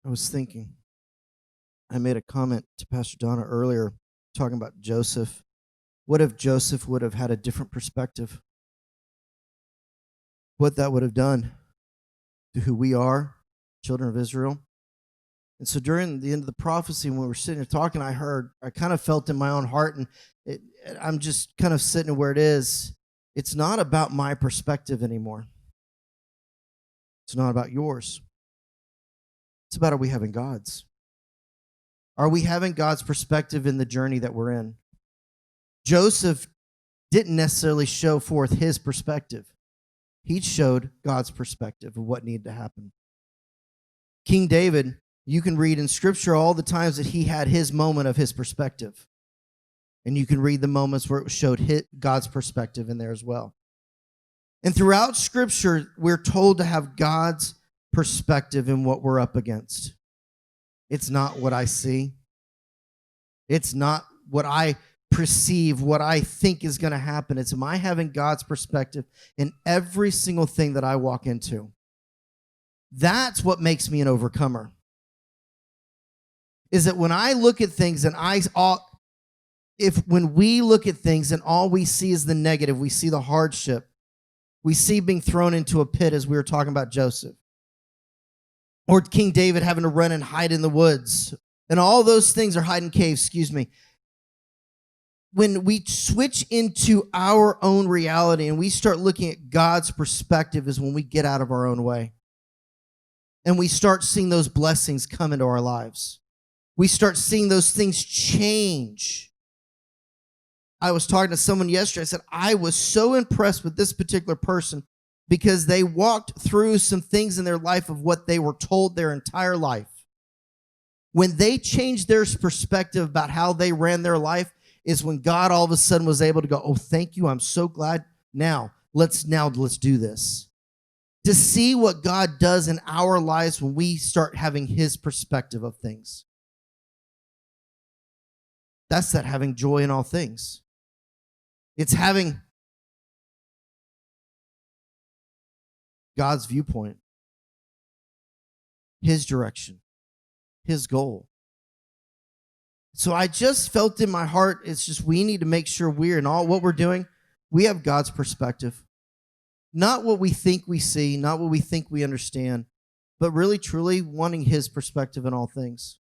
I was thinking, I made a comment to Pastor Donna earlier talking about Joseph. What if Joseph would have had a different perspective? What that would have done to who we are, children of Israel. And so during the end of the prophecy, when we were sitting here talking, I kind of felt in my own heart, and I'm just kind of sitting where it is. It's not about my perspective anymore. It's not about yours. It's about, are we having God's? Are we having God's perspective in the journey that we're in? Joseph didn't necessarily show forth his perspective. He showed God's perspective of what needed to happen. King David, you can read in Scripture all the times that he had his moment of his perspective. And you can read the moments where it showed God's perspective in there as well. And throughout Scripture, we're told to have God's perspective in what we're up against. It's not what I see. It's not what I perceive, what I think is going to happen. It's, am I having God's perspective in every single thing that I walk into? That's what makes me an overcomer. Is that when I look at things and when we look at things and all we see is the negative, we see the hardship, we see being thrown into a pit, as we were talking about Joseph, or King David having to run and hide in the woods, and all those things are hide in caves, When we switch into our own reality and we start looking at God's perspective is when we get out of our own way. And we start seeing those blessings come into our lives. We start seeing those things change. I was talking to someone yesterday. I said, I was so impressed with this particular person because they walked through some things in their life of what they were told their entire life. When they changed their perspective about how they ran their life is when God all of a sudden was able to go, oh, thank you. I'm so glad. Now let's do this. To see what God does in our lives when we start having his perspective of things. That's that having joy in all things. It's having God's viewpoint, his direction, his goal. So I just felt in my heart, it's just we need to make sure we're in all what we're doing, we have God's perspective. Not what we think we see, not what we think we understand, but really truly wanting his perspective in all things.